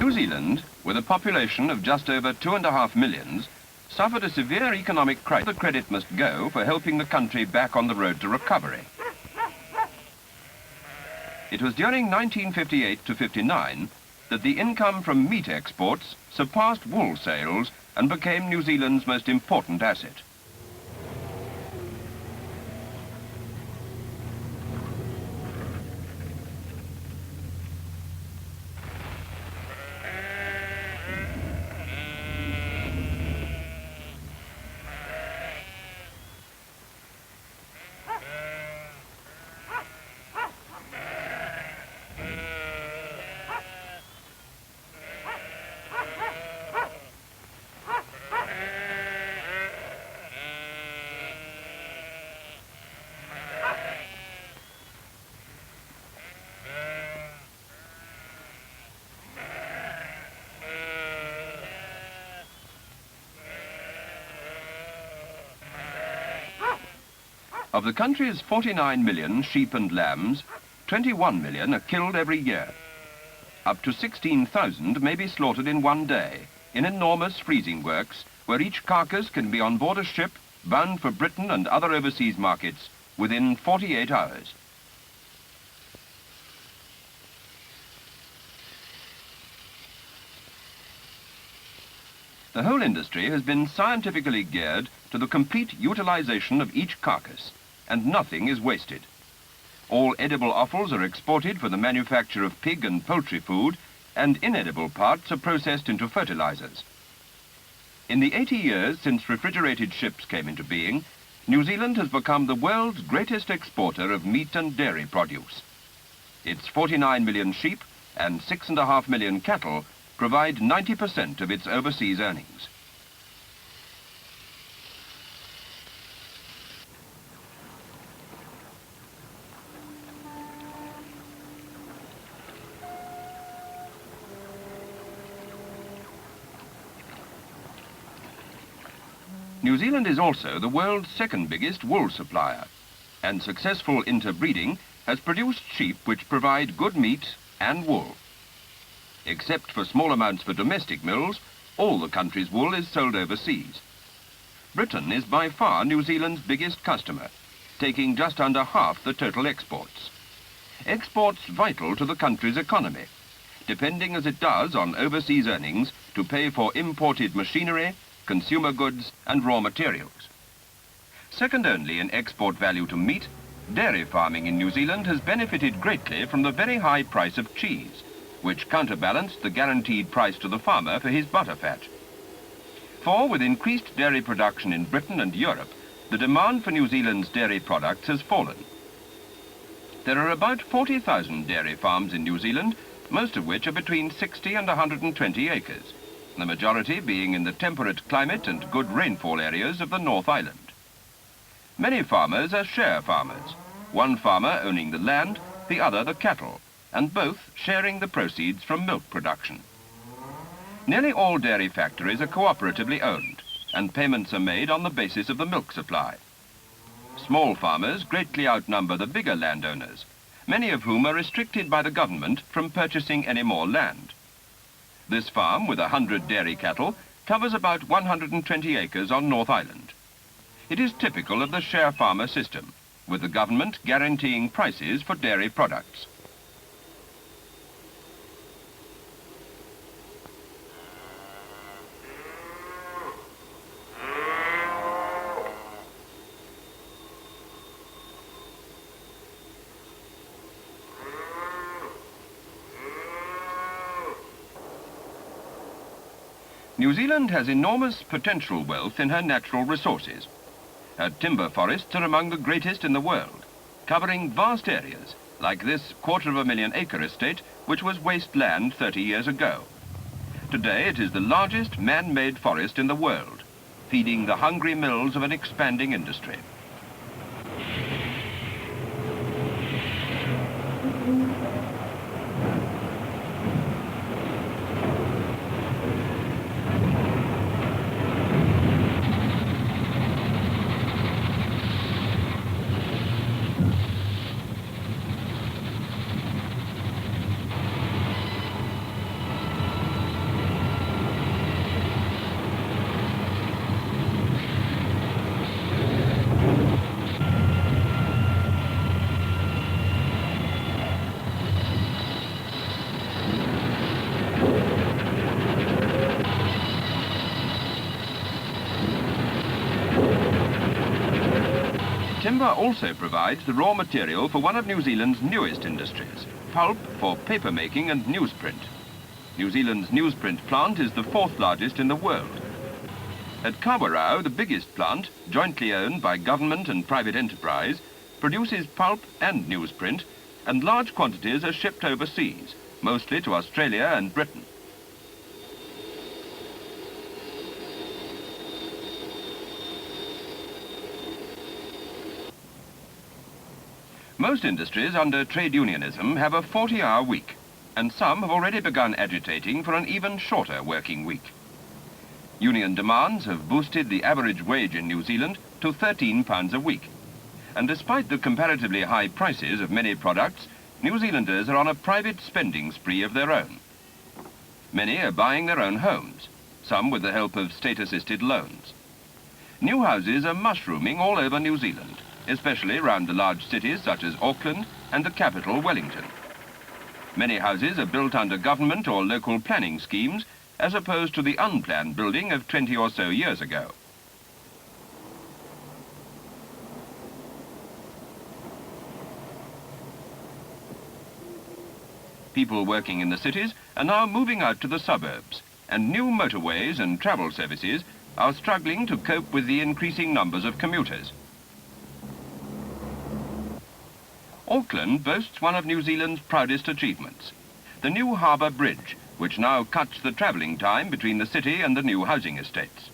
New Zealand, with a population of just over 2.5 million, suffered a severe economic crisis. The credit must go for helping the country back on the road to recovery. It was during 1958 to 59 that the income from meat exports surpassed wool sales and became New Zealand's most important asset. Of the country's 49 million sheep and lambs, 21 million are killed every year. Up to 16,000 may be slaughtered in one day, in enormous freezing works, where each carcass can be on board a ship bound for Britain and other overseas markets within 48 hours. The whole industry has been scientifically geared to the complete utilization of each carcass, and nothing is wasted. All edible offals are exported for the manufacture of pig and poultry food, and inedible parts are processed into fertilizers. In the 80 years since refrigerated ships came into being, New Zealand has become the world's greatest exporter of meat and dairy produce. Its 49 million sheep and 6.5 million cattle provide 90% of its overseas earnings. New Zealand is also the world's second biggest wool supplier, and successful interbreeding has produced sheep which provide good meat and wool. Except for small amounts for domestic mills, all the country's wool is sold overseas. Britain is by far New Zealand's biggest customer, taking just under half the total exports. Exports vital to the country's economy, depending as it does on overseas earnings to pay for imported machinery, consumer goods and raw materials. Second only in export value to meat, dairy farming in New Zealand has benefited greatly from the very high price of cheese, which counterbalanced the guaranteed price to the farmer for his butterfat. For with increased dairy production in Britain and Europe, the demand for New Zealand's dairy products has fallen. There are about 40,000 dairy farms in New Zealand, most of which are between 60 and 120 acres, the majority being in the temperate climate and good rainfall areas of the North Island. Many farmers are share farmers, one farmer owning the land, the other the cattle, and both sharing the proceeds from milk production. Nearly all dairy factories are cooperatively owned, and payments are made on the basis of the milk supply. Small farmers greatly outnumber the bigger landowners, many of whom are restricted by the government from purchasing any more land. This farm, with 100 dairy cattle, covers about 120 acres on North Island. It is typical of the share farmer system, with the government guaranteeing prices for dairy products. New Zealand has enormous potential wealth in her natural resources. Her timber forests are among the greatest in the world, covering vast areas, like this 250,000 acre estate, which was wasteland 30 years ago. Today it is the largest man-made forest in the world, feeding the hungry mills of an expanding industry. Timber also provides the raw material for one of New Zealand's newest industries, pulp for paper making and newsprint. New Zealand's newsprint plant is the 4th largest in the world. At Kawarau, the biggest plant, jointly owned by government and private enterprise, produces pulp and newsprint, and large quantities are shipped overseas, mostly to Australia and Britain. Most industries under trade unionism have a 40-hour week, and some have already begun agitating for an even shorter working week. Union demands have boosted the average wage in New Zealand to £13 a week, and despite the comparatively high prices of many products, New Zealanders are on a private spending spree of their own. Many are buying their own homes, some with the help of state-assisted loans. New houses are mushrooming all over New Zealand, especially around the large cities such as Auckland and the capital, Wellington. Many houses are built under government or local planning schemes, as opposed to the unplanned building of 20 or so years ago. People working in the cities are now moving out to the suburbs, and new motorways and travel services are struggling to cope with the increasing numbers of commuters. Auckland boasts one of New Zealand's proudest achievements, the new harbour bridge, which now cuts the travelling time between the city and the new housing estates.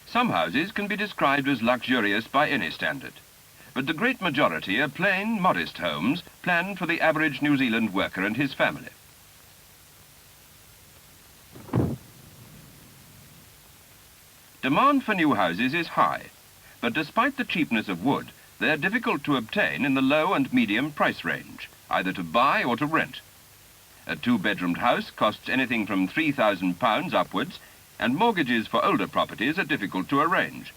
Some houses can be described as luxurious by any standard, but the great majority are plain, modest homes planned for the average New Zealand worker and his family. Demand for new houses is high, but despite the cheapness of wood, they are difficult to obtain in the low and medium price range, either to buy or to rent. A 2-bedroomed house costs anything from £3,000 upwards, and mortgages for older properties are difficult to arrange.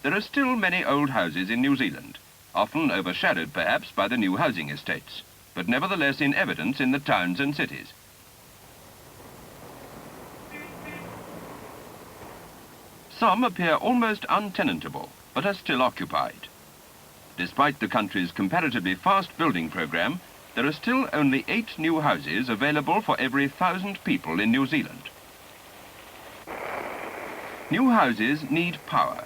There are still many old houses in New Zealand, often overshadowed perhaps by the new housing estates, but nevertheless in evidence in the towns and cities. Some appear almost untenantable, but are still occupied. Despite the country's comparatively fast building programme, there are still only 8 new houses available for every 1,000 people in New Zealand. New houses need power,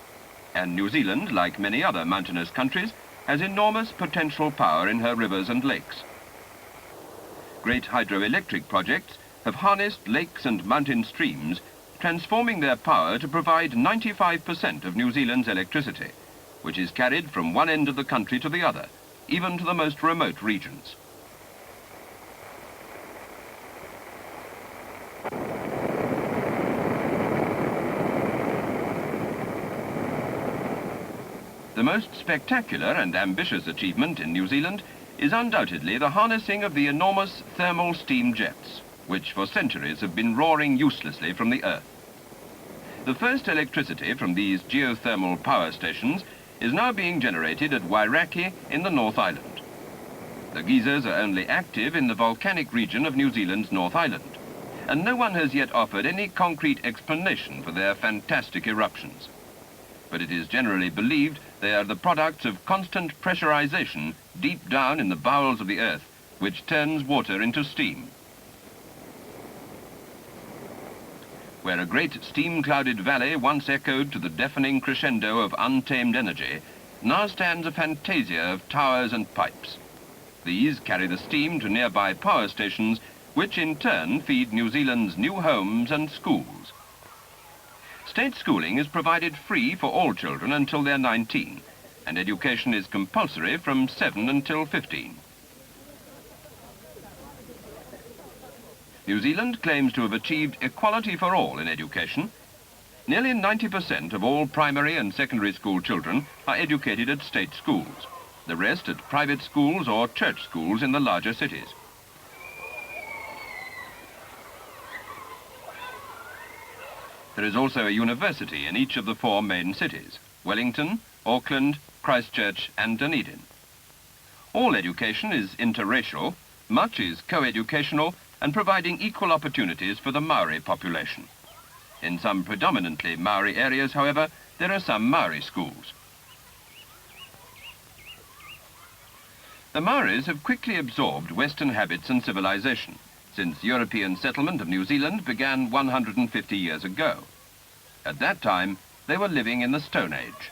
and New Zealand, like many other mountainous countries, has enormous potential power in her rivers and lakes. Great hydroelectric projects have harnessed lakes and mountain streams, transforming their power to provide 95% of New Zealand's electricity, which is carried from one end of the country to the other, even to the most remote regions. The most spectacular and ambitious achievement in New Zealand is undoubtedly the harnessing of the enormous thermal steam jets, which for centuries have been roaring uselessly from the earth. The first electricity from these geothermal power stations is now being generated at Wairaki in the North Island. The geysers are only active in the volcanic region of New Zealand's North Island, and no one has yet offered any concrete explanation for their fantastic eruptions. But it is generally believed they are the products of constant pressurization deep down in the bowels of the earth, which turns water into steam. Where a great steam-clouded valley once echoed to the deafening crescendo of untamed energy, now stands a fantasia of towers and pipes. These carry the steam to nearby power stations, which in turn feed New Zealand's new homes and schools. State schooling is provided free for all children until they're 19, and education is compulsory from 7 until 15. New Zealand claims to have achieved equality for all in education. Nearly 90% of all primary and secondary school children are educated at state schools, the rest at private schools or church schools in the larger cities. There is also a university in each of the 4 main cities, Wellington, Auckland, Christchurch and Dunedin. All education is interracial, Much is co-educational and providing equal opportunities for the Māori population. In some predominantly Māori areas, however, there are some Māori schools. The Maoris have quickly absorbed Western habits and civilization since European settlement of New Zealand began 150 years ago. At that time, they were living in the Stone Age.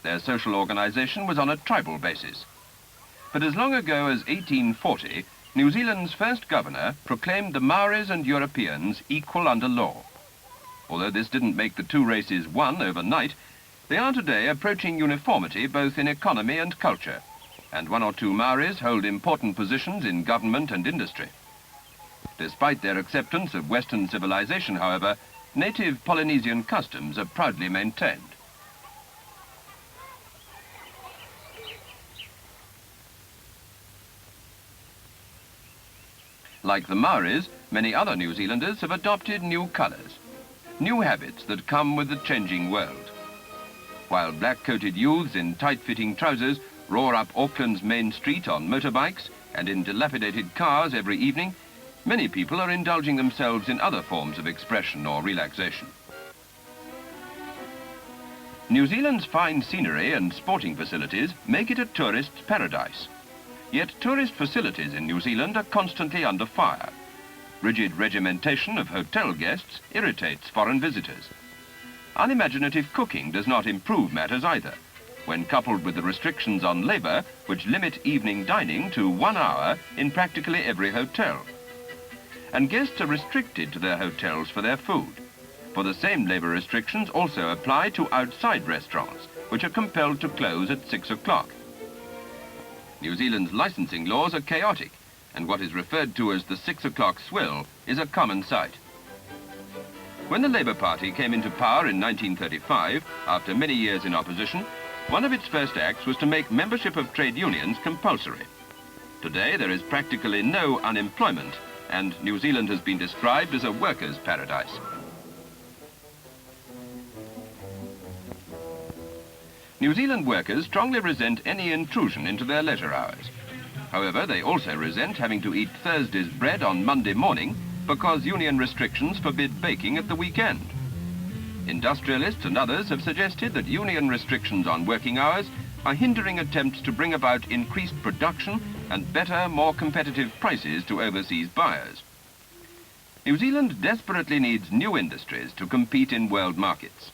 Their social organization was on a tribal basis. But as long ago as 1840, New Zealand's first governor proclaimed the Maoris and Europeans equal under law. Although this didn't make the two races one overnight, they are today approaching uniformity both in economy and culture, and one or two Maoris hold important positions in government and industry. Despite their acceptance of Western civilization, however, native Polynesian customs are proudly maintained. Like the Maoris, many other New Zealanders have adopted new colours, new habits that come with the changing world. While black-coated youths in tight-fitting trousers roar up Auckland's main street on motorbikes and in dilapidated cars every evening, many people are indulging themselves in other forms of expression or relaxation. New Zealand's fine scenery and sporting facilities make it a tourist's paradise. Yet tourist facilities in New Zealand are constantly under fire. Rigid regimentation of hotel guests irritates foreign visitors. Unimaginative cooking does not improve matters either, when coupled with the restrictions on labour which limit evening dining to 1 hour in practically every hotel. And guests are restricted to their hotels for their food, for the same labour restrictions also apply to outside restaurants, which are compelled to close at 6 o'clock. New Zealand's licensing laws are chaotic, and what is referred to as the 6 o'clock swill is a common sight. When the Labour Party came into power in 1935, after many years in opposition, one of its first acts was to make membership of trade unions compulsory. Today there is practically no unemployment, and New Zealand has been described as a workers' paradise. New Zealand workers strongly resent any intrusion into their leisure hours. However, they also resent having to eat Thursday's bread on Monday morning because union restrictions forbid baking at the weekend. Industrialists and others have suggested that union restrictions on working hours are hindering attempts to bring about increased production and better, more competitive prices to overseas buyers. New Zealand desperately needs new industries to compete in world markets.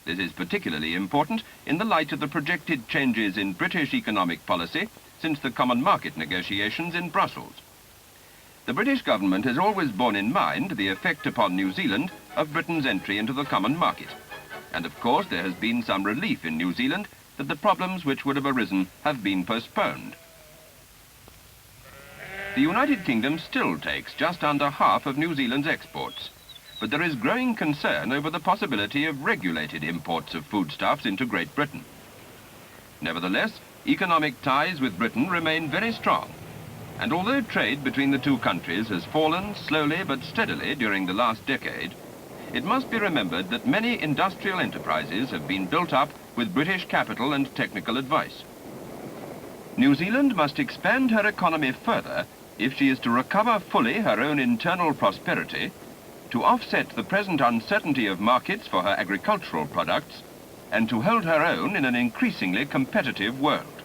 This is particularly important in the light of the projected changes in British economic policy since the Common Market negotiations in Brussels. The British government has always borne in mind the effect upon New Zealand of Britain's entry into the Common Market. And of course there has been some relief in New Zealand that the problems which would have arisen have been postponed. The United Kingdom still takes just under half of New Zealand's exports, but there is growing concern over the possibility of regulated imports of foodstuffs into Great Britain. Nevertheless, economic ties with Britain remain very strong, and although trade between the two countries has fallen slowly but steadily during the last decade, it must be remembered that many industrial enterprises have been built up with British capital and technical advice. New Zealand must expand her economy further if she is to recover fully her own internal prosperity, to offset the present uncertainty of markets for her agricultural products, and to hold her own in an increasingly competitive world.